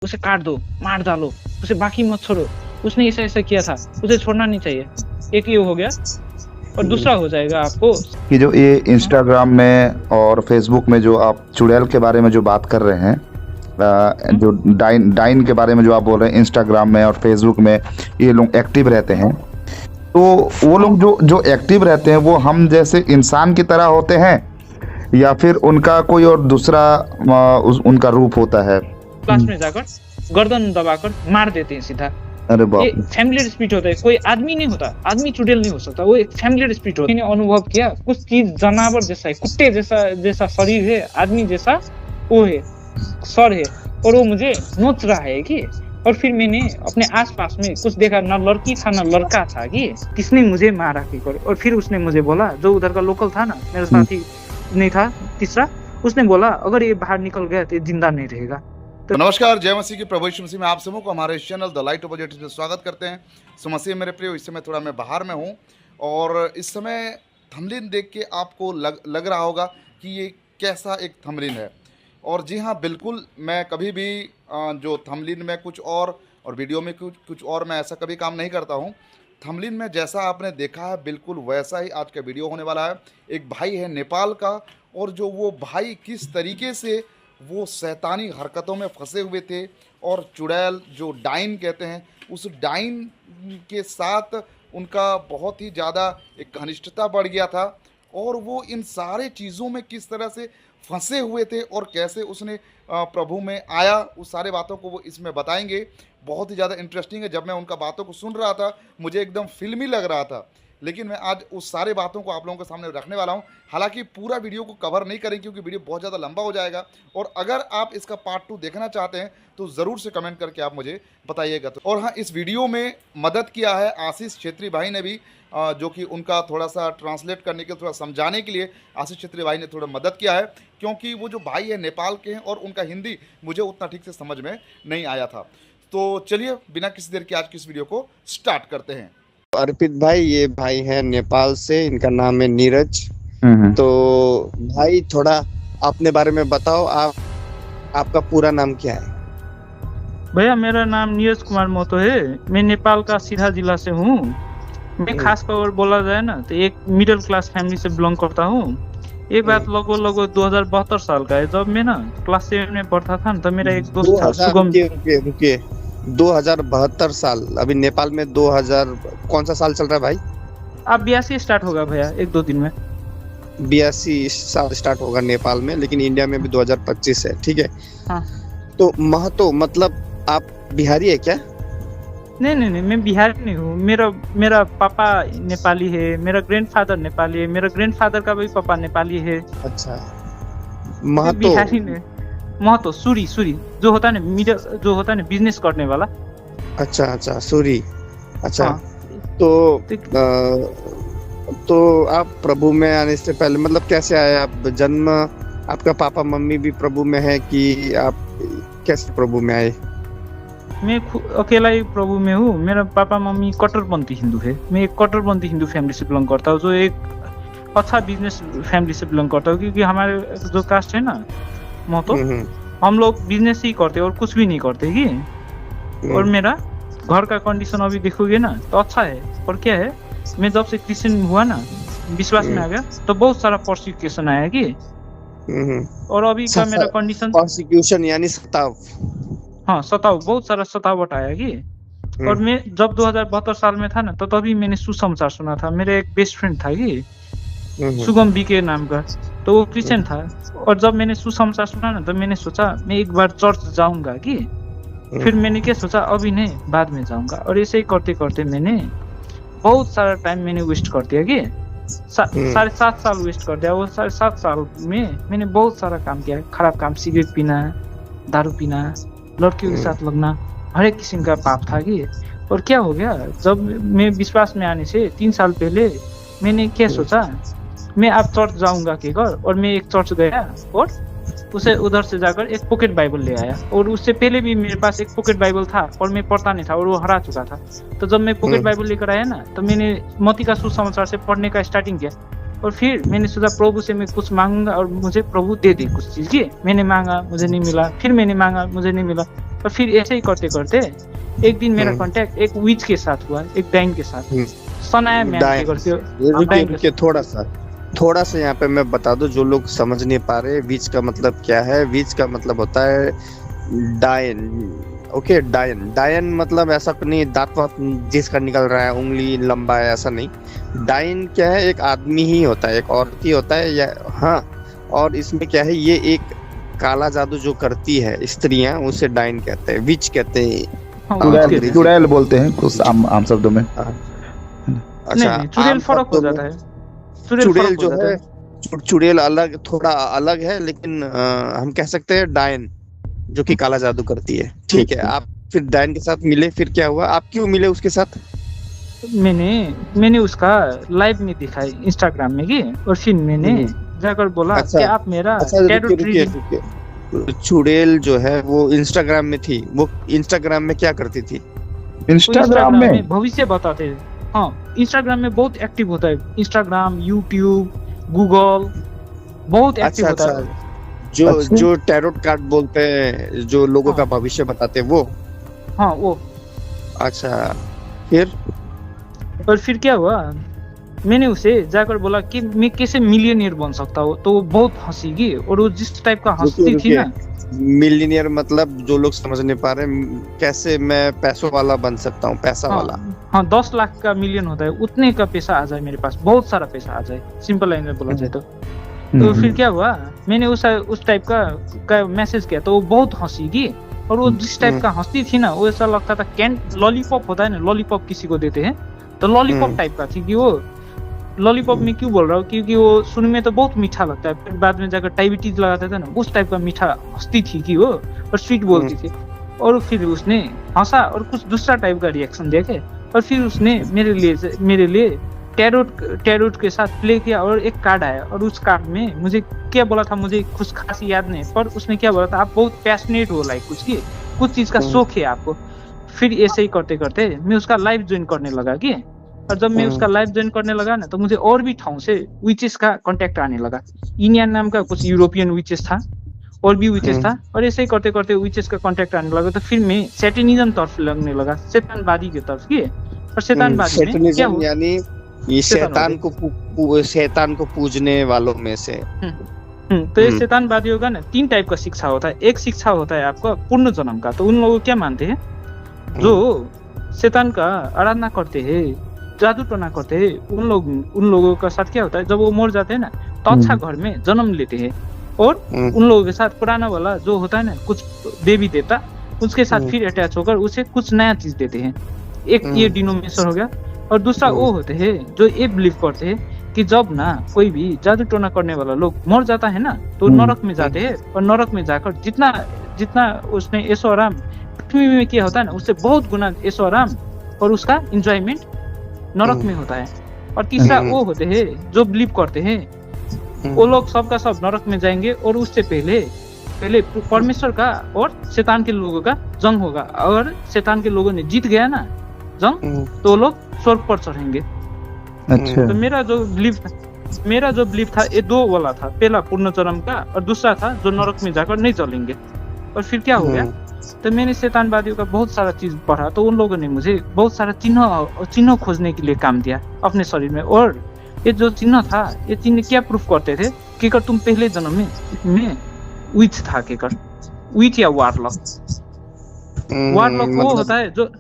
उसे काट दो, मार डालो, उसे बाकी मत छोड़ो, उसने ऐसा ऐसा किया था, उसे छोड़ना नहीं चाहिए। एक ये हो गया और दूसरा हो जाएगा आपको कि जो ये इंस्टाग्राम में और फेसबुक में जो आप चुड़ैल के बारे में जो बात कर रहे हैं, जो डाइन के बारे में जो आप बोल रहे हैं, इंस्टाग्राम में और फेसबुक में ये लोग एक्टिव रहते हैं, तो वो लोग जो एक्टिव रहते हैं वो हम जैसे इंसान की तरह होते हैं या फिर उनका कोई और दूसरा उनका रूप होता है? क्लास में जाकर गर्दन दबाकर मार देते हैं सीधा। अरे बाप ये फैमिलियर स्पिरिट होता है, कोई आदमी नहीं होता, आदमी चुड़ैल नहीं हो सकता, वो एक फैमिलियर स्पिरिट होता है। मैंने अनुभव किया, कुछ चीज जानवर जैसा है, कुत्ते जैसा शरीर है, आदमी जैसा वो है, सर है, और वो मुझे नोच रहा है कि। और फिर मैंने अपने आसपास में कुछ देखा, ना लड़की था ना लड़का था कि किसने मुझे मारा कि कर। और फिर उसने मुझे बोला, जो उधर का लोकल था ना, मेरा साथी नहीं था तीसरा, उसने बोला अगर ये बाहर निकल गया तो जिंदा नहीं रहेगा। तो नमस्कार, जय मसीह की, प्रभु यीशु मसीह में आप सबों को हमारे channel the light of positive में स्वागत करते हैं। सो मसीह मेरे प्रिय, इस समय थोड़ा मैं बाहर में हूँ और इस समय थंबनेल देख के आपको लग रहा होगा कि ये कैसा एक थंबनेल है। और जी हाँ, बिल्कुल, मैं कभी भी जो थंबनेल में कुछ और वीडियो में कुछ और, मैं ऐसा कभी काम नहीं करता हूँ। थंबनेल में जैसा आपने देखा है बिल्कुल वैसा ही आज का वीडियो होने वाला है। एक भाई है नेपाल का, और जो वो भाई किस तरीके से वो शैतानी हरकतों में फंसे हुए थे, और चुड़ैल जो डाइन कहते हैं, उस डाइन के साथ उनका बहुत ही ज़्यादा एक घनिष्ठता बढ़ गया था, और वो इन सारे चीज़ों में किस तरह से फंसे हुए थे और कैसे उसने प्रभु में आया, उस सारे बातों को वो इसमें बताएंगे। बहुत ही ज़्यादा इंटरेस्टिंग है। जब मैं उनका बातों को सुन रहा था मुझे एकदम फिल्मी लग रहा था, लेकिन मैं आज उस सारे बातों को आप लोगों के सामने रखने वाला हूं। हालांकि पूरा वीडियो को कवर नहीं करें क्योंकि वीडियो बहुत ज़्यादा लंबा हो जाएगा, और अगर आप इसका पार्ट 2 देखना चाहते हैं तो ज़रूर से कमेंट करके आप मुझे बताइएगा। तो और हाँ, इस वीडियो में मदद किया है आशीष छेत्री भाई ने भी, जो कि उनका थोड़ा सा ट्रांसलेट करने के लिए, थोड़ा समझाने के लिए आशीष छेत्री भाई ने थोड़ा मदद किया है, क्योंकि वो जो भाई है नेपाल के हैं और उनका हिंदी मुझे उतना ठीक से समझ में नहीं आया था। तो चलिए बिना किसी देर के आज की इस वीडियो को स्टार्ट करते हैं। अर्पित भाई, ये भाई है नेपाल से, इनका नाम है नीरज। तो भाई थोड़ा अपने बारे में बताओ, आपका पूरा नाम क्या है? भैया मेरा नाम नीरज कुमार महतो है, मैं नेपाल का सिधा जिला से हूँ। मैं खास तौर बोला जाए ना तो एक मिडिल क्लास फैमिली से बिलोंग करता हूँ। ये बात लगभग 2072 साल का है। जब मैं ना क्लास 7 में पढ़ता था ना, तो मेरा एक दोस्त था सुगम। 2072 साल, अभी नेपाल में 2000 कौन सा साल चल रहा है भाई? अब 82 स्टार्ट होगा भैया, 1-2 दिन में 82 साल स्टार्ट होगा नेपाल में, लेकिन इंडिया में भी 2025 है, ठीक है। हाँ। तो महतो मतलब आप बिहारी है क्या? नहीं, मैं बिहारी नहीं हूँ। मेरा पापा नेपाली है, मेरा ग्रैंडफादर नेपाली है, मेरा ग्रैंडफादर का भी पापा नेपाली है। अच्छा, महतो बिहारी नहीं। महतो सूरी जो होता है ना, जो होता है ना बिजनेस करने वाला। अच्छा सूरी। अच्छा। हाँ। तो आप प्रभु में आने से पहले मतलब कैसे आए आप? जन्म आपका पापा मम्मी भी प्रभु में है कि आप कैसे प्रभु में आए? मैं अकेला ही प्रभु में हूँ। मेरा पापा मम्मी कट्टरपंथी हिंदू है। मैं एक कट्टरपंथी हिंदू फैमिली से बिलोंग करता हूँ, जो एक अच्छा बिजनेस फैमिली से बिलोंग करता हूँ, क्योंकि हमारे जो कास्ट है ना महतो, हम लोग बिजनेस ही करते और कुछ भी नहीं करते कि। और मेरा घर का कंडीशन अभी देखोगे ना तो अच्छा है। और क्या है, मैं जब से क्रिश्चियन हुआ ना, विश्वास में आ गया, तो बहुत सारा परसिक्यूशन आया कि। और अभी का मेरा कंडीशन परसिक्यूशन यानी सताव। हाँ, सताव, बहुत सारा सतावट आया कि। और मैं जब 2072 साल में था ना, तो तभी मैंने सुसमाचार सुना था। मेरे एक बेस्ट फ्रेंड था कि सुगम बी के नाम का, तो वो क्रिश्चियन था। और जब मैंने सुसमाचार सुना ना, तो मैंने सोचा मैं एक बार चर्च जाऊंगा कि। फिर मैंने क्या सोचा, अभी नहीं बाद में जाऊंगा। और ऐसे ही करते करते मैंने बहुत सारा टाइम मैंने वेस्ट कर दिया कि 7.5 साल वेस्ट कर दिया। वो 7.5 साल में मैंने बहुत सारा काम किया, खराब काम, सिगरेट पीना, दारू पीना, लड़कियों के साथ लगना, हर एक किस्म का पाप था कि। और क्या हो गया, जब मैं विश्वास में आने से 3 साल पहले मैंने क्या सोचा, मैं अब चर्च जाऊंगा के कर। और मैं एक चर्च गया और उसे उधर से जाकर एक पॉकेट बाइबल ले आया। और उससे पहले भी मेरे पास एक पॉकेट बाइबल था और मैं पढ़ता नहीं था और वो हरा चुका था। तो जब मैं पॉकेट बाइबल लेकर आया ना, तो मैंने मत्ती का सुसमाचार से पढ़ने का स्टार्टिंग किया। और फिर मैंने सोचा प्रभु से मैं कुछ मांगूंगा और मुझे प्रभु दे दे कुछ चीज की। मैंने मांगा, मुझे नहीं मिला, फिर मैंने मांगा, मुझे नहीं मिला, और फिर ऐसे ही करते करते एक दिन मेरा कांटेक्ट एक विच के साथ हुआ, एक डाइन के साथ। सनाया मैम के करते रुकिए थोड़ा सा यहाँ पे मैं बता दूं, जो लोग समझ नहीं पा रहे विच का मतलब क्या है। विच का मतलब होता है डायन। ओके, डायन मतलब ऐसा नहीं दांत वात जिसका निकल रहा है, उंगली लंबा है, ऐसा नहीं। डायन क्या है, एक आदमी ही होता है, एक औरत ही होता है, या हाँ। और इसमें क्या है, ये एक काला जादू जो करती है स्त्रियां, उसे डायन कहते हैं, विच कहते हैं, चुड़ैल बोलते हैं कुछ आम शब्दों में। अच्छा, चुड़ैल फर्क हो जाता है। चुड़ैल जो है, चुड़ैल अलग, थोड़ा अलग है, लेकिन हम कह सकते हैं डायन जो कि काला जादू करती है। ठीक है, आप फिर डायन के साथ मिले, फिर क्या हुआ, आप क्यों मिले उसके साथ? मैंने उसका लाइव में दिखाई इंस्टाग्राम में की, और फिर मैंने जाकर बोला कि आप मेरा चुड़ैल जो है वो इंस्टाग्राम में थी, वो इंस्टाग्राम में क्या करती थी? इंस्टाग्राम में भविष्य बताते हैं। हाँ, इंस्टाग्राम में बहुत एक्टिव होता है, इंस्टाग्राम, यूट्यूब, गूगल बहुत एक्टिव होता है। जो टैरोट कार्ड बोलते हैं, जो लोगों का भविष्य बताते हैं, वो? हाँ, वो। अच्छा, फिर? और फिर क्या हुआ, मैंने उसे जाकर बोला कि मैं कैसे मिलियनियर बन सकता हूँ, तो वो बहुत हंसीगी, और वो जिस टाइप का हंसती थी ना। मिलियनियर मतलब, जो लोग समझ नहीं पा रहे, कैसे मैं पैसों वाला बन सकता हूँ, पैसा वाला? हाँ, 10 लाख का मिलियन होता है, उतने का पैसा आ जाए मेरे पास, बहुत सारा पैसा आ जाए, सिंपल लाइन में बोला जाए तो। तो फिर क्या हुआ, मैंने उस टाइप का मैसेज किया, तो वो बहुत हंसीगी, और वो जिस टाइप का हंसती थी ना, वो ऐसा लगता था लॉलीपॉप होता है ना, लॉलीपॉप किसी को देते हैं, तो लॉलीपॉप टाइप का थी कि वो। लॉलीपॉप में क्यों बोल रहा हूँ, क्योंकि वो सुनने में तो बहुत मीठा लगता है, फिर बाद में जाकर डायबिटीज लगाते थे ना, उस टाइप का मीठा हंसती थी कि वो, और स्वीट बोलती थी। और फिर उसने हंसा और कुछ दूसरा टाइप का रिएक्शन दिया के, और फिर उसने मेरे लिए टैरोट के साथ प्ले किया, और एक कार्ड आया, और उस कार्ड में मुझे क्या बोला था, मुझे कुछ खास याद नहीं, पर उसने क्या बोला था, आप बहुत पैशनेट हो लाइक कुछ चीज का शौक है आपको। फिर ऐसे ही करते करते मैं उसका लाइव ज्वाइन करने लगा कि, और जब मैं उसका लाइव ज्वाइन करने लगा ना, तो मुझे और भी ठाव से विचेस का कांटेक्ट आने लगा। इनियन नाम का कुछ यूरोपियन विचेस था, और भी विचेस था, और ऐसे ही करते करते विचेस का कांटेक्ट आने लगा। तो फिर मैं सैटेनिज्म तरफ लगने लगा, शैतानवादी की तरफ की। और शैतानवादी में क्या हुआ, यानी ये शैतान को पूजने वालों में से। तो ये शैतानवादियों का ना 3 टाइप का शिक्षा होता है। एक शिक्षा होता है आपका पूर्ण जन्म का, तो उन लोग क्या मानते हैं, जो शैतान का आराधना करते हैं, जादू टोना करते हैं, उन लोगों का साथ क्या होता है, जब वो मर जाते हैं ना, तो अच्छा घर में जन्म लेते हैं, और उन लोगों के साथ पुराना वाला जो होता है ना, कुछ देवी देवता, उसके साथ फिर अटैच होकर उसे कुछ नया चीज देते हैं। एक ये डिनोमिनेशन हो गया। और दूसरा वो होते हैं जो ये बिलीव करते हैं कि जब ना कोई भी जादू टोना करने वाला लोग मर जाता है ना, तो नरक में जाते हैं, और नरक में जाकर जितना उसने ऐशो आराम पृथ्वी में किया होता है ना, उससे बहुत गुना ऐशो आराम और उसका एंजॉयमेंट नरक में होता है। और तीसरा वो होते हैं जो बिलीव करते हैं, वो लोग सबका सब नरक में जाएंगे, और उससे पहले परमेश्वर का और शैतान के लोगों का जंग होगा। अगर शैतान के लोगों ने जीत गया ना जंग, तो लोग स्वर्ग पर चढ़ेंगे। अच्छा। तो मेरा जो बिलीफ था ये 2 वाला था, पहला पूर्ण जन्म का, और दूसरा था जो नरक में जाकर नहीं चलेंगे। और फिर क्या हो गया, तो मैंने शैतानवादियों का बहुत सारा चीज पढ़ा, तो उन लोगों ने मुझे बहुत सारा चिन्ह खोजने के लिए काम दिया अपने शरीर में। और ये जो चिन्ह था, ये चिन्ह क्या प्रूफ करते थे कि तुम पहले जन्म में विच था, विच या वारलॉक वो होता है जो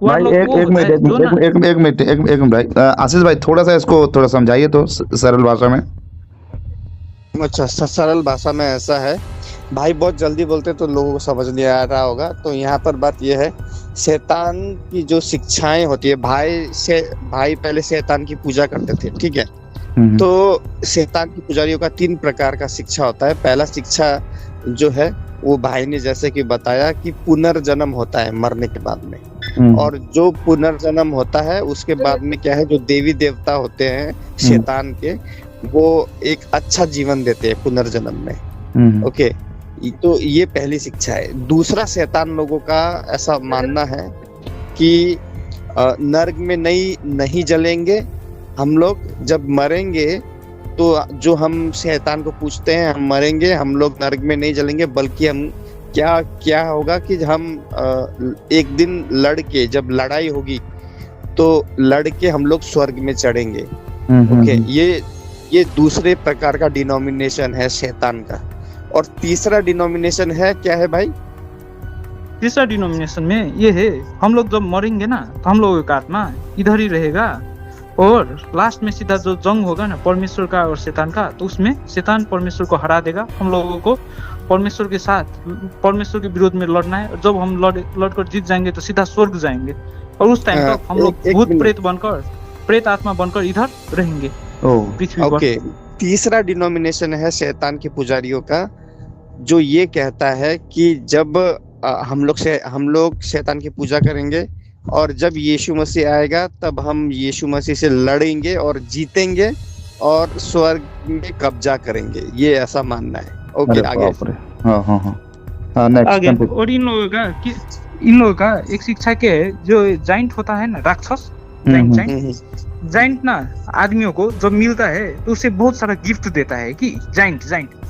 भाई। एक मिनट भाई, आशीष भाई थोड़ा सा इसको थोड़ा समझाइए तो सरल भाषा में। अच्छा, सरल भाषा में ऐसा है भाई, बहुत जल्दी बोलते तो लोगों को समझ नहीं आ रहा होगा। तो यहाँ पर बात यह है, शैतान की जो शिक्षाएं होती है, भाई पहले शैतान की पूजा करते थे, ठीक है। तो शैतान की पुजारियों का 3 प्रकार का शिक्षा होता है। पहला शिक्षा जो है वो भाई ने जैसे कि बताया कि पुनर्जन्म होता है मरने के बाद में, और जो पुनर्जन्म होता है उसके बाद में क्या है, जो देवी देवता होते हैं शैतान के, वो एक अच्छा जीवन देते हैं पुनर्जन्म में। ओके, तो ये पहली शिक्षा है। दूसरा, शैतान लोगों का ऐसा मानना है कि नर्क में नहीं जलेंगे हम लोग, जब मरेंगे तो जो हम शैतान को पूछते हैं हम मरेंगे, हम लोग नरक में नहीं जलेंगे, बल्कि हम क्या क्या होगा कि हम एक दिन लड़ के, जब लड़ाई होगी तो लड़ के हम लोग स्वर्ग में चढ़ेंगे। ओके, ये दूसरे प्रकार का डिनोमिनेशन है शैतान का। और तीसरा डिनोमिनेशन है क्या है भाई? तीसरा डिनोमिनेशन में ये है, हम लोग जब मरेंगे ना तो हम लोगों का आत्मा इधर ही रहेगा, और लास्ट में सीधा जो जंग होगा ना परमेश्वर का और शैतान का, तो उसमें शैतान परमेश्वर को हरा देगा। हम लोगों को परमेश्वर के साथ, परमेश्वर के विरोध में लड़ना है, और जब हम लड़कर जीत जाएंगे तो सीधा स्वर्ग जाएंगे, और उस टाइम तक हम लोग भूत प्रेत बनकर, प्रेत आत्मा बनकर इधर रहेंगे पृथ्वी पर। ओके, तीसरा डिनोमिनेशन है शैतान के पुजारियों का, जो ये कहता है कि जब हम लोग शैतान की पूजा करेंगे, और जब यीशु मसीह आएगा तब हम यीशु मसीह से लड़ेंगे और जीतेंगे और स्वर्ग में कब्जा करेंगे। ये ऐसा मानना है। ओके, आगे। नेक्स्ट। और इन लोगों का एक शिक्षा के जो जाइंट होता है ना, राक्षस जाइंट ना, आदमियों को जब मिलता है तो उसे बहुत सारा गिफ्ट देता है कि जाइंट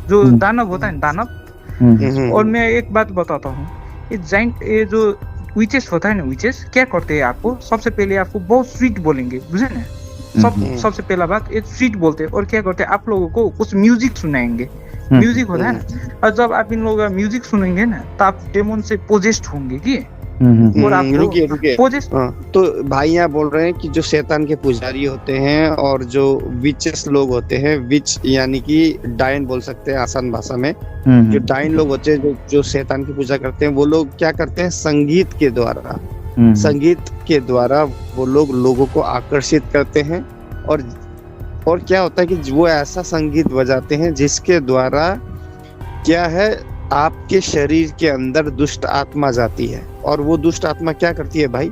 जो दानव होता है, दानव। और मैं एक बात बताता हूँ, ये जाइंट, ये जो विचेस होता है ना, विचेस क्या करते हैं, आपको सबसे पहले आपको बहुत स्वीट बोलेंगे, बुझे ना, सबसे पहला बात ये स्वीट बोलते हैं। और क्या करते हैं, आप लोगों को कुछ म्यूजिक सुनाएंगे, म्यूजिक होता है ना, और जब आप इन लोगों का म्यूजिक सुनेंगे ना तो आप डेमन से पोजेस्ड होंगे कि और आप रुकिए। तो भाई यहाँ बोल रहे हैं कि जो शैतान के पुजारी होते हैं और जो विचेस लोग होते हैं, विच यानी कि डायन बोल सकते हैं आसान भाषा में, जो डायन लोग होते हैं जो शैतान की पूजा करते हैं, वो लोग क्या करते हैं, संगीत के द्वारा वो लोग लोगों को आकर्षित करते हैं। और क्या होता है कि वो ऐसा संगीत बजाते हैं जिसके द्वारा क्या है, आपके शरीर के अंदर दुष्ट आत्मा जाती है। और वो दुष्ट आत्मा क्या करती है भाई?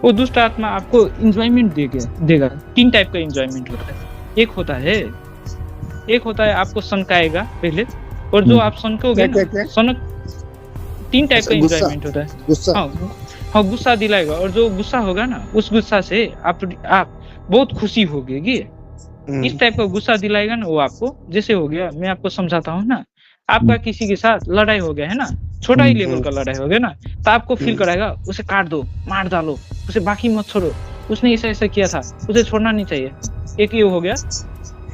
वो दुष्ट आत्मा आपको एंजॉयमेंट देगा। 3 टाइप का एंजॉयमेंट होता है। एक होता है आपको सनकाएगा पहले, और जो आप सनकोगे ना, सनक 3 टाइप का एंजॉयमेंट होता है। हाँ, गुस्सा दिलाएगा, और जो गुस्सा होगा ना, उस गुस्सा से आप बहुत खुशी होगी कि इस टाइप का गुस्सा दिलाएगा ना वो आपको। जैसे हो गया, मैं आपको समझाता हूँ ना, आपका किसी के साथ लड़ाई हो गया है ना, छोटा ही लेवल का लड़ाई हो गया ना, तो आपको फील कराएगा उसे काट दो, मार डालो, उसे बाकी मत छोड़ो, उसने ऐसा किया था, उसे छोड़ना नहीं चाहिए। एक ये हो गया।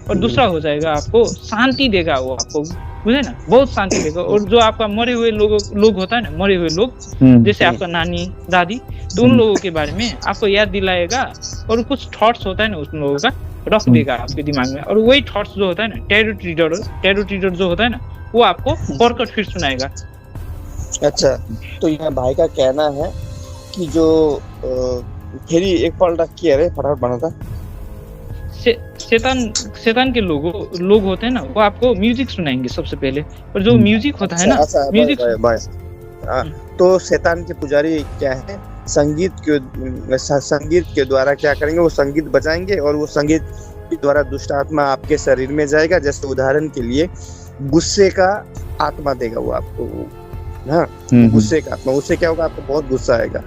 और दूसरा हो जाएगा, आपको शांति देगा वो, आपको बुझे ना, बहुत शांति देगा। और जो आपका मरे हुए लोग होता है ना, मरे हुए लोग, जैसे आपका नानी दादी, तो उन लोगों के बारे में आपको याद दिलाएगा, और कुछ थॉट्स होता है ना उन लोगों का रख देगा आपके दिमाग में। और वही थॉट्स जो होता है ना, टैरो रीडर जो होता है ना, वो आपको पढ़कर फिर सुनाएगा। अच्छा, तो यहाँ भाई का कहना है कि जो फिर एक पल रख किया रे फटाफट बना था, शैतान के लोग होते हैं ना, वो आपको म्यूजिक सुनाएंगे सबसे पहले। और जो म्यूजिक होता है ना, म्यूजिक तो शैतान के पुजारी क्या है, संगीत के द्वारा क्या करेंगे, वो संगीत बजाएंगे, और वो संगीत के द्वारा दुष्ट आत्मा आपके शरीर में जाएगा। जैसे उदाहरण के लिए गुस्से का आत्मा देगा वो आपको, हाँ, गुस्से का आत्मा। उससे क्या होगा, आपको बहुत गुस्सा आएगा,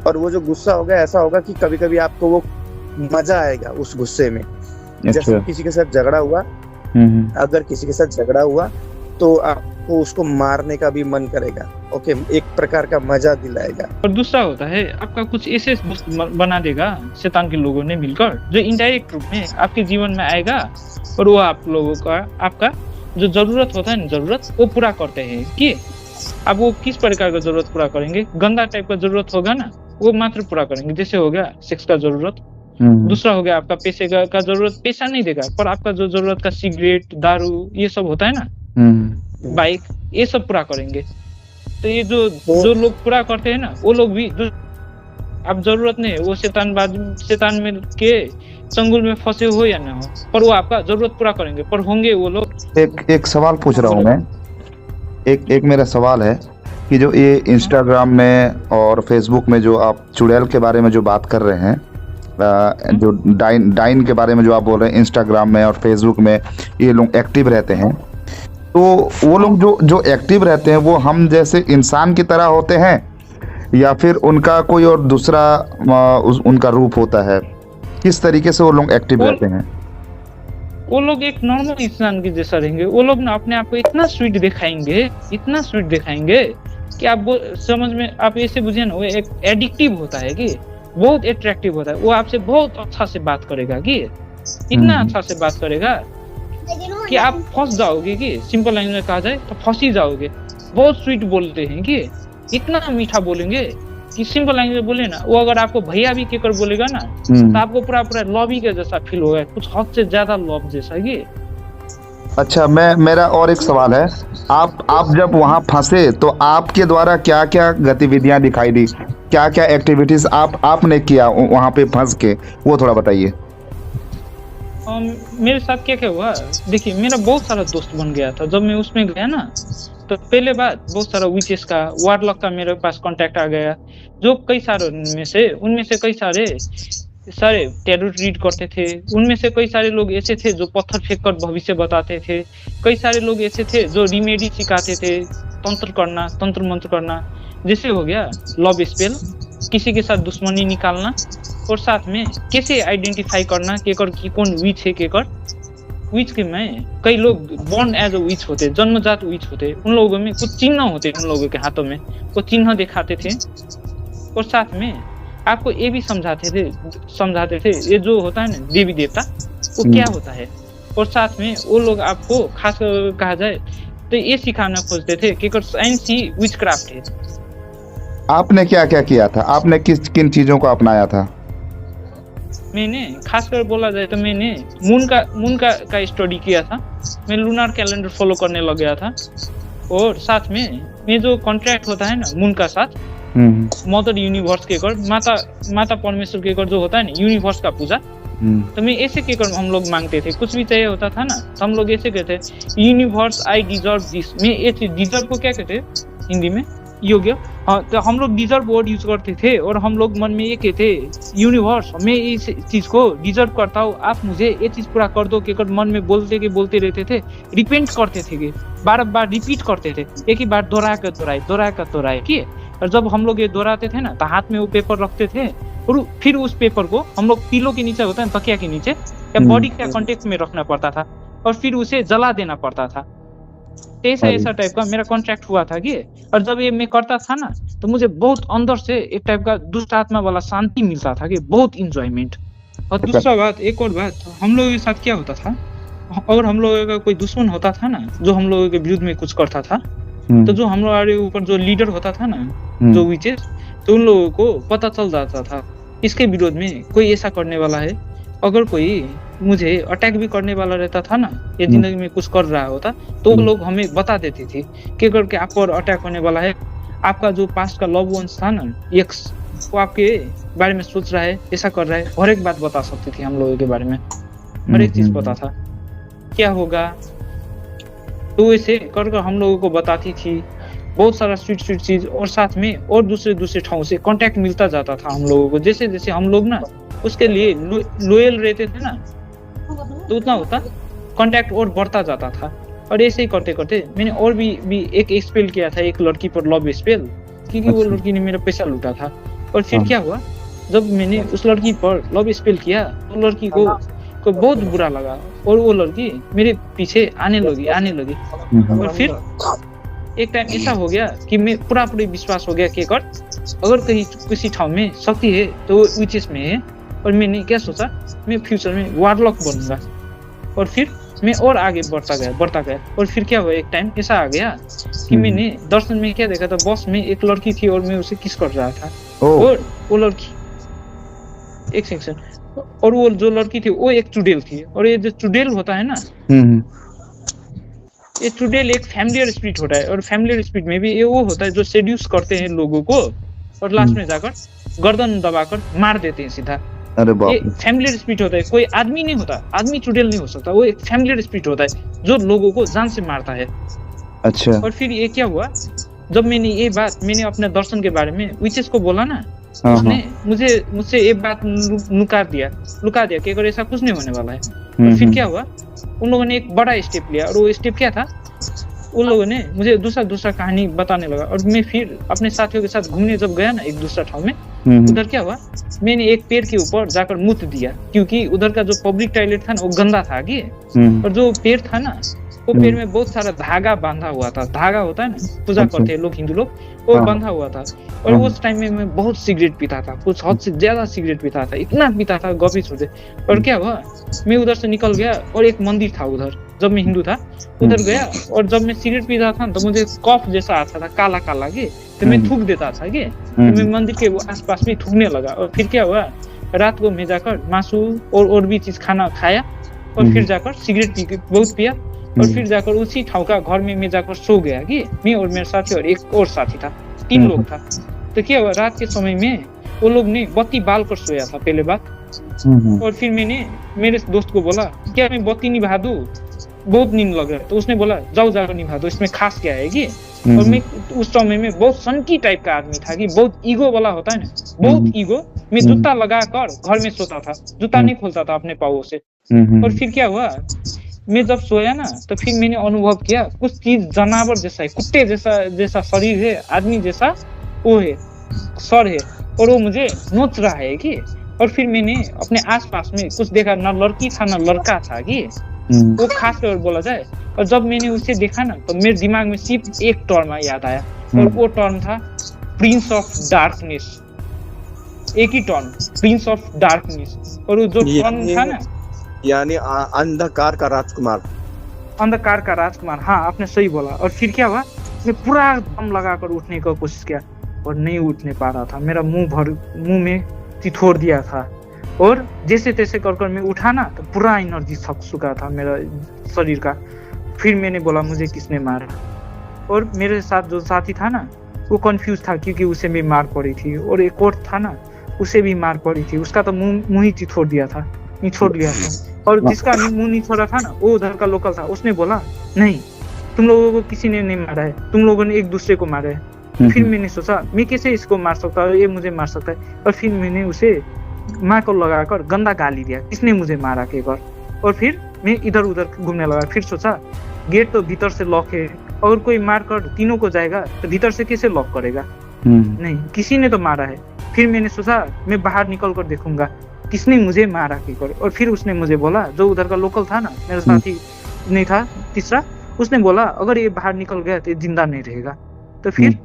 और वो जो गुस्सा होगा ऐसा होगा कि कभी कभी आपको वो मजा आएगा उस गुस्से में। जैसे किसी के साथ झगड़ा हुआ, अगर किसी के साथ झगड़ा हुआ तो आपको उसको मारने का भी मन करेगा। ओके, एक प्रकार का मजा दिलाएगा। और दूसरा होता है, आपका कुछ ऐसे बना देगा शैतान के लोगों ने मिलकर, जो इनडायरेक्ट रूप में आपके जीवन में आएगा, और वो आप लोगों का, आपका जो जरूरत होता है ना, जरूरत वो पूरा करते हैं। कि अब वो किस प्रकार का जरूरत पूरा करेंगे, गंदा टाइप का जरूरत होगा ना, वो मात्र पूरा करेंगे। जैसे हो गया सेक्स का जरूरत, दूसरा हो गया आपका पैसे का जरूरत, पैसा नहीं देगा, पर आपका जो जरूरत का सिगरेट, दारू, ये सब होता है ना, बाइक, ये सब पूरा करेंगे। तो ये जो लोग पूरा करते हैं ना, वो लोग भी, अब जरूरत नहीं है वो शैतान में के चंगुल में फंसे हो या ना हो, पर वो आपका जरूरत पूरा करेंगे, पर होंगे वो लोग। एक सवाल पूछ रहा हूँ मैं, एक मेरा सवाल है कि जो ये इंस्टाग्राम में और फेसबुक में जो आप चुड़ैल के बारे में जो बात कर रहे हैं, जो डाइन के बारे में जो आप बोल रहे हैं, इंस्टाग्राम में और फेसबुक में ये लोग एक्टिव रहते हैं, तो वो लोग जो एक्टिव रहते हैं वो हम जैसे इंसान की तरह होते हैं, या फिर उनका कोई और दूसरा उनका रूप होता है? किस तरीके से वो लोग एक्टिव रहते हैं? वो लोग एक नॉर्मल इंसान के जैसा रहेंगे। वो लोग ना अपने आप को इतना स्वीट दिखाएंगे कि आप समझ में आप ऐसे बुझिए ना, वो एक एडिक्टिव होता है कि बहुत अट्रैक्टिव होता है। वो आपसे बहुत अच्छा से बात करेगा कि इतना अच्छा से बात करेगा कि आप फंस जाओगे, कि सिंपल लैंग्वेज में कहा जाए तो फंस ही जाओगे। बहुत स्वीट बोलते हैं कि इतना मीठा बोलेंगे कि सिंपल लैंग्वेज में बोले ना, वो अगर आपको भैया भी केकर बोलेगा ना तो आपको पूरा लॉबी के जैसा फील होगा, कुछ हद से ज्यादा लव जैसा। कि अच्छा, मेरा और एक सवाल है, आप जब वहाँ फंसे तो आपके द्वारा क्या क्या गतिविधियां दिखाई दी, क्या क्या एक्टिविटीज आपने किया वहाँ पे फंस के, वो थोड़ा बताइए। मेरे साथ क्या क्या हुआ, देखिए मेरा बहुत सारा दोस्त बन गया था। जब मैं उसमें गया ना तो पहले बात बहुत सारा विचेस का, वारलॉक का मेरे पास कांटेक्ट आ गया, जो कई सारे उनमें से कई सारे टेरो रीड करते थे। उनमें से कई सारे लोग ऐसे थे जो पत्थर फेंक कर भविष्य बताते थे। कई सारे लोग ऐसे थे जो रिमेडी सिखाते थे, तंत्र मंत्र करना, जैसे हो गया लव स्पेल, किसी के साथ दुश्मनी निकालना, और साथ में कैसे आइडेंटिफाई करना केकर की कौन विच है केकर। विच के में कई लोग बॉर्न एज अ विच होते, जन्मजात विच होते। उन लोगों में कुछ चिन्ह होते, उन लोगों के हाथों में वो चिन्ह दिखाते थे। और साथ में आपको ये भी समझाते थे ये जो होता है ना देवी देवता, वो क्या होता है। और साथ में वो लोग आपको खास कहा जाए तो ये सिखाना खोजते थे कि साइंस ही विच क्राफ्ट है। आपने क्या क्या किया था, आपने किन चीजों को अपनाया था? मैंने खासकर बोला जाए तो मैंने मून का स्टडी किया था। मैं लूनार कैलेंडर फॉलो करने लग गया था। और साथ में मैं जो कॉन्ट्रैक्ट होता है ना मून का साथ, मदर यूनिवर्स के कर, माता परमेश्वर के कर जो होता है ना यूनिवर्स का पूजा, तो मैं ऐसे के कर हम लोग मांगते थे। कुछ भी चाहिए होता था ना तो हम लोग ऐसे कहते यूनिवर्स आई डिजर्व दिस। मैं ये डिजर्व को क्या कहते हिंदी में, योग्य। हाँ, तो हम लोग डिजर्व वर्ड यूज करते थे और हम लोग मन में ये कहते यूनिवर्स मैं इस चीज को डिजर्व करता हूँ, आप मुझे ये चीज पूरा कर दो। केकर मन में बोलते रहते थे, रिपेंट करते थे, बार बार रिपीट करते थे, एक ही बार दोहराए कि। और जब हम लोग ये दोहराते थे ना तो हाथ में वो पेपर रखते थे और फिर उस पेपर को हम लोग पिलो के नीचे होता है तकिया के नीचे या बॉडी का कॉन्टेक्ट में रखना पड़ता था और फिर उसे जला देना पड़ता था। ऐसा टाइप का मेरा कॉन्ट्रैक्ट हुआ था कि। और जब ये मैं करता था ना तो मुझे बहुत अंदर से एक टाइप का दुष्ट आत्मा वाला शांति मिलता था कि बहुत इंजॉयमेंट। और दूसरा बात, एक और बात, हम लोगों के साथ क्या होता था, अगर हम लोगों का कोई दुश्मन होता था ना जो हम लोगों के विरुद्ध में कुछ करता था, तो जो हम लोगों ऊपर जो लीडर होता था ना, जो विचेस, तो उन लोगों को पता चल जाता था इसके विरोध में कोई ऐसा करने वाला है। अगर कोई मुझे अटैक भी करने वाला रहता था ना, ये जिंदगी में कुछ कर रहा होता, तो लोग हमें बता देते थे कि करके आप पर अटैक होने वाला है। आपका जो पास्ट का लव वंस था ना एक्स, वो आपके बारे में सोच रहा है, ऐसा कर रहा है, हर एक बात बता सकती थी हम लोगों के बारे में, हर एक चीज पता था क्या होगा। तो ऐसे कर हम लोगों को बताती थी बहुत सारा स्वीट चीज। और साथ में और दूसरे ठाव से कांटेक्ट मिलता जाता था हम लोगों को। जैसे जैसे हम लोग ना उसके लिए लॉयल रहते थे ना, तो उतना होता कांटेक्ट और बढ़ता जाता था। और ऐसे ही करते करते मैंने और भी एक स्पेल किया था एक लड़की पर, लव स्पेल, क्योंकि वो लड़की ने मेरा पैसा लूटा था। और फिर क्या हुआ, जब मैंने उस लड़की पर लव स्पेल किया तो लड़की को बहुत बुरा लगा और वो लड़की मेरे पीछे आने लगी। और फिर एक टाइम ऐसा हो गया कि मैं पूरा विश्वास हो गया कि अगर कहीं किसी ठाव में शक्ति है तो वो विचेस में है। और मैंने क्या सोचा, मैं फ्यूचर में वारलॉक बनूंगा। और फिर मैं और आगे बढ़ता गया। और फिर क्या हुआ, एक टाइम ऐसा आ गया कि मैंने दर्शन में क्या देखा था, बस में एक लड़की थी और मैं उसे किस कर रहा था। और वो लड़की एक सेक्शन, और वो जो लड़की थी वो एक चुड़ैल थी। और ये जो चुड़ैल होता है ना, ये चुड़ैल एक फैमिलियर स्पिरिट होता है। और फैमिलियर स्पिरिट में भी ये वो होता है जो सेड्यूस करते हैं लोगों को और लास्ट में जाकर गर्दन दबाकर मार देते हैं सीधा। अरे बाप, ये फैमिलियर स्पिरिट होता है, कोई आदमी नहीं होता, आदमी चुड़ैल नहीं हो सकता, वो एक फैमिलियर स्पिरिट होता है जो लोगों को जान से मारता है। अच्छा। और फिर ये क्या हुआ, जब मैंने ये बात अपने दर्शन के बारे में विचेस को बोला ना, उसने मुझसे ये बात लुका दिया कि अगर ऐसा कुछ नहीं होने वाला है। और फिर क्या हुआ, उन लोगों ने एक बड़ा स्टेप लिया। और वो स्टेप क्या था, उन लोगों ने मुझे दूसरा कहानी बताने लगा और मैं फिर अपने साथियों के साथ घूमने जब गया ना एक दूसरा ठाव में, उधर क्या हुआ, मैंने एक पेड़ के ऊपर जाकर मूत दिया क्योंकि उधर का जो पब्लिक टॉयलेट था ना वो गंदा था कि, और जो पेड़ था ना वो पेड़ में बहुत सारा धागा बांधा हुआ था। धागा होता है ना, पूजा करते हैं लोग, हिंदू लोग, वो बंधा हुआ था। और उस टाइम में मैं बहुत सिगरेट पीता था, कुछ हद से ज्यादा सिगरेट पीता था, इतना पीता था गॉबी छोड़े। और क्या हुआ, मैं उधर से निकल गया और एक मंदिर था उधर, जब मैं हिंदू था उधर गया, और जब मैं सिगरेट पीता था तो मुझे कफ जैसा आता था, काला काला के, तो मैं थूक देता था कि, तो मैं मंदिर के आसपास में थूकने लगा। और फिर क्या हुआ, रात को मैं जाकर मासू और भी चीज खाना खाया, और फिर जाकर सिगरेट पी के बहुत पिया, और फिर जाकर उसी ठाव का घर में मैं जाकर सो गया कि, मैं और मेरा साथी और एक और साथी था, 3 लोग था। तो क्या हुआ, रात के समय में वो लोग ने बत्ती बाल कर सोया था पहले बात। और फिर मैंने मेरे दोस्त को बोला क्या मैं बत्ती निभा दूं, बहुत नींद लग रहा है। तो उसने बोला जाओ जाकर निभा दो, इसमें खास क्या है कि। और मैं उस समय में बहुत सनकी टाइप का आदमी था कि, बहुत ईगो वाला होता है ना, बहुत ईगो। मैं जूता लगा कर घर में सोता था, जूता नहीं खोलता था अपने पाँव से। और फिर क्या हुआ, मैं जब सोया ना तो फिर मैंने अनुभव किया कुछ चीज जानवर जैसा है, कुत्ते जैसा शरीर है, आदमी जैसा वो है, सर है, और वो मुझे नोच रहा है कि। और फिर मैंने अपने आसपास में कुछ देखा, ना लड़की था ना लड़का था कि, वो खास कर बोला जाए। और जब मैंने उसे देखा ना तो मेरे दिमाग में सिर्फ एक टर्म याद आया, और वो टर्म था प्रिंस ऑफ डार्कनेस। एक ही टर्म, प्रिंस ऑफ डार्कनेस। और वो जो टर्म था ना, यानी अंधकार का राजकुमार। अंधकार का राजकुमार, हाँ आपने सही बोला। और फिर क्या हुआ, मैं पूरा दम लगाकर उठने का कोशिश किया और नहीं उठने पा रहा था, मेरा मुंह में चिथोड़ दिया था। और जैसे तैसे कर मैं उठा ना तो पूरा एनर्जी थक चुका था मेरा शरीर का। फिर मैंने बोला मुझे किसने मारा, और मेरे साथ जो साथी था ना वो कंफ्यूज था क्योंकि उसे भी मार पड़ी थी, और एक और था ना उसे भी मार पड़ी थी, उसका तो मुंह ही चिथोड़ दिया था, निछोड़ लिया था। और जिसका मुंह निछोड़ा था ना वो उधर का लोकल था, उसने बोला नहीं तुम लोगों को किसी ने नहीं मारा है, तुम लोगों ने एक दूसरे को मारा है। फिर मैंने सोचा मैं कैसे इसको मार सकता हूँ, ये मुझे मार सकता है। और फिर मैंने उसे माँ को लगाकर गंदा गाली दिया, किसने मुझे मारा के कर। और फिर मैं इधर उधर घूमने लगा। फिर सोचा गेट तो भीतर से लॉक है, अगर कोई मार कर तीनों को जाएगा तो भीतर से कैसे लॉक करेगा, नहीं किसी ने तो मारा है। फिर मैंने सोचा मैं बाहर निकल कर देखूंगा किसने मुझे मारा के कर। और फिर उसने मुझे बोला, जो उधर का लोकल था ना, मेरा साथी नहीं था तीसरा, उसने बोला अगर ये बाहर निकल गया तो जिंदा नहीं रहेगा। तो फिर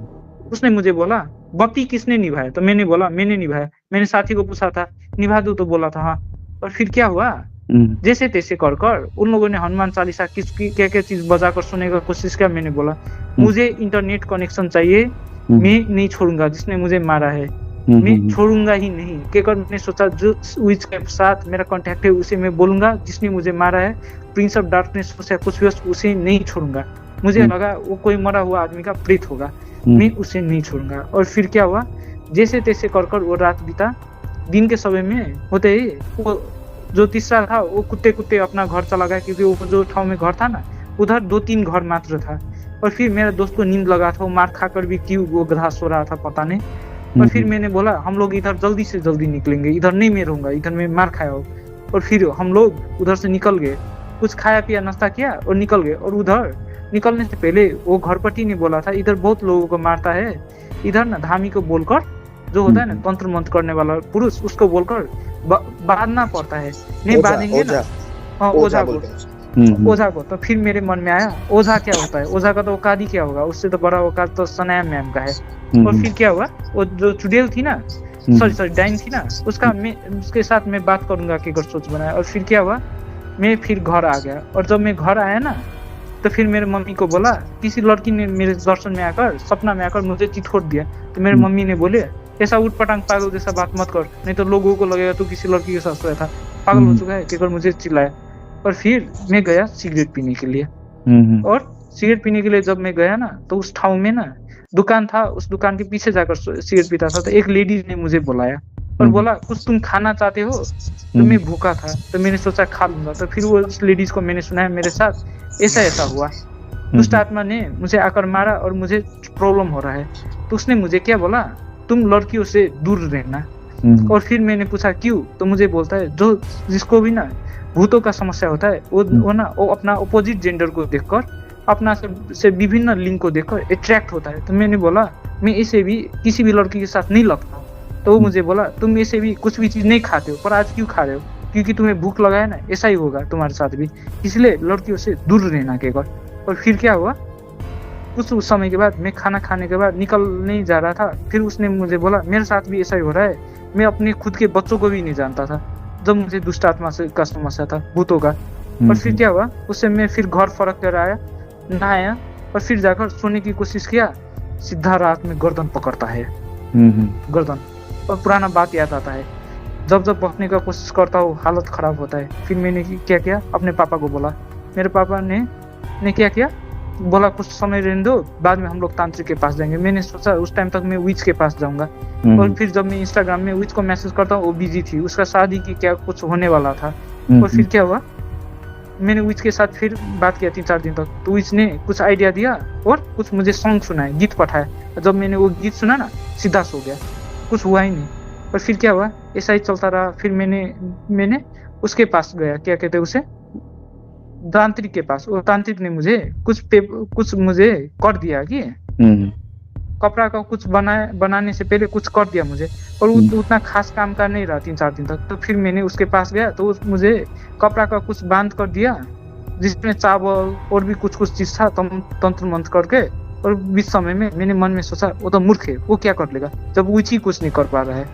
उसने मुझे बोला बत्ती किसने निभाया, तो मैंने बोला मैंने निभाया। मैंने साथी को पूछा था निभा दूं, तो बोला था हाँ। और फिर क्या हुआ, जैसे तैसे कर उन लोगों ने हनुमान चालीसा क्या क्या चीज बजा कर सुनने का कोशिश किया। मैंने बोला मुझे इंटरनेट कनेक्शन चाहिए, मैं नहीं छोड़ूंगा, जिसने मुझे मारा है मैं छोड़ूंगा ही नहीं। केकर मैंने सोचा जो विच के साथ मेरा कांटेक्ट है उसे मैं बोलूंगा, जिसने मुझे मारा है प्रिंस ऑफ डार्कनेस हो कुछ भी उसे नहीं छोड़ूंगा। मुझे लगा वो कोई मरा हुआ आदमी का प्रेत होगा, मैं उसे नहीं छोड़ूंगा। और फिर क्या हुआ, जैसे तैसे कर वो रात बीता। दिन के समय में होते ही वो जो तीसरा था वो कुत्ते अपना घर चला गया, क्योंकि वो जो ठाव में घर था ना उधर 2-3 घर मात्र था। और फिर मेरा दोस्त को नींद लगा था, वो मार खाकर भी क्यों वो गधा सो रहा था पता नहीं। और फिर मैंने बोला हम लोग इधर जल्दी से जल्दी निकलेंगे, इधर नहीं मैं रहूंगा, इधर मैं मार खाया हो। और फिर हम लोग उधर से निकल गए, कुछ खाया पिया नाश्ता किया और निकल गए। और उधर निकलने से पहले वो घरपति ने बोला था इधर बहुत लोगों को मारता है, इधर ना धामी को बोलकर, जो होता है ना तंत्र मंत्र करने वाला पुरुष, उसको बोलकर बांधना पड़ता है। नहीं बांधेंगे ना, हाँ ओझा को। तो फिर मेरे मन में आया ओझा क्या होता है, ओझा का तो औकात ही क्या होगा, उससे तो बड़ा औकात तो सनाया मैम का है। और फिर क्या हुआ, वो जो चुड़ैल थी ना, सॉरी डाइन थी ना, उसके साथ मैं बात करूंगा कि सोच बनाया। और फिर क्या हुआ, मैं फिर घर आ गया। और जब मैं घर आया ना तो फिर मेरे मम्मी को बोला किसी लड़की ने मेरे दर्शन में आकर, सपना में आकर मुझे चिथोड़ दिया। तो मेरे मम्मी ने बोले ऐसा उठ पटांग पागल जैसा बात मत कर, नहीं तो लोगों को लगेगा तू किसी लड़की के साथ सोया था, पागल हो चुका है, केकर मुझे चिल्लाया। और फिर मैं गया सिगरेट पीने के लिए। और सिगरेट पीने के लिए जब मैं गया ना तो उस ठाव में ना दुकान था, उस दुकान के पीछे जाकर सिगरेट पीता था। तो एक लेडीज ने मुझे बुलाया और बोला कुछ तुम खाना चाहते हो, तो मैं भूखा था तो मैंने सोचा खा लूंगा। तो फिर वो उस लेडीज को मैंने सुनाया मेरे साथ ऐसा हुआ, दुष्ट आत्मा ने मुझे आकर मारा और मुझे प्रॉब्लम हो रहा है। तो उसने मुझे क्या बोला, तुम लड़कियों से दूर रहना। और फिर मैंने पूछा क्यों, तो मुझे बोलता है जिसको भी ना भूतों का समस्या होता है वो ना वो अपना अपोजिट जेंडर को देखकर अपना से विभिन्न लिंक को देखकर अट्रैक्ट होता है। तो मैंने बोला मैं ऐसे भी किसी भी लड़की के साथ नहीं लगता। तो वो मुझे बोला तुम ऐसे भी कुछ भी चीज़ नहीं खाते हो, पर आज क्यों खा रहे हो? क्योंकि तुम्हें भूख लगा है ना, ऐसा ही होगा तुम्हारे साथ भी, इसलिए लड़कियों से दूर रहना के कर। और फिर क्या हुआ, कुछ उस समय के बाद मैं खाना खाने के बाद निकल नहीं जा रहा था, फिर उसने मुझे बोला मेरे साथ भी ऐसा ही हो रहा है। मैं अपने खुद के बच्चों को भी नहीं जानता था जब मुझे दुष्ट आत्मा से का समस्या था, भूतों का। और फिर क्या हुआ, उससे मैं फिर घर फर्क कर आया, नहाया और फिर जाकर सोने की कोशिश किया, सीधा रात में गर्दन पकड़ता है, गर्दन। और पुराना बात याद आता है, जब जब बचने का कोशिश करता हूँ हालत खराब होता है। फिर मैंने क्या किया, अपने पापा को बोला। मेरे पापा ने क्या किया, बोला कुछ समय रहने दो, बाद में हम लोग तांत्रिक के पास जाएंगे। मैंने सोचा उस टाइम तक मैं विच के पास जाऊंगा। और फिर जब मैं इंस्टाग्राम में विच को मैसेज करता हूँ, वो बिजी थी, उसका शादी की क्या कुछ होने वाला था। और फिर क्या हुआ, मैंने विच के साथ फिर बात किया 3-4 दिन तक। तो विच ने कुछ आइडिया दिया और कुछ मुझे सॉन्ग सुनाए, गीत पठाया। जब मैंने वो गीत सुना ना, सीधा सो गया, कुछ हुआ ही नहीं। और फिर क्या हुआ, ऐसा ही चलता रहा। फिर मैंने उसके पास गया, क्या कहते हैं उसे, तांत्रिक के पास। वो तांत्रिक ने मुझे कुछ मुझे कर दिया कि कपड़ा का कुछ बनाने से पहले कुछ कर दिया मुझे। और उतना खास काम का नहीं रहा 3-4 दिन तक। तो फिर मैंने उसके पास गया, तो मुझे कपड़ा का कुछ बांध कर दिया, जिसमें चावल और भी कुछ चीज था, तंत्र मंत्र करके। और बीच समय में मैंने मन में सोचा वो तो मूर्ख है, वो क्या कर लेगा जब वो ही कुछ नहीं कर पा रहा है।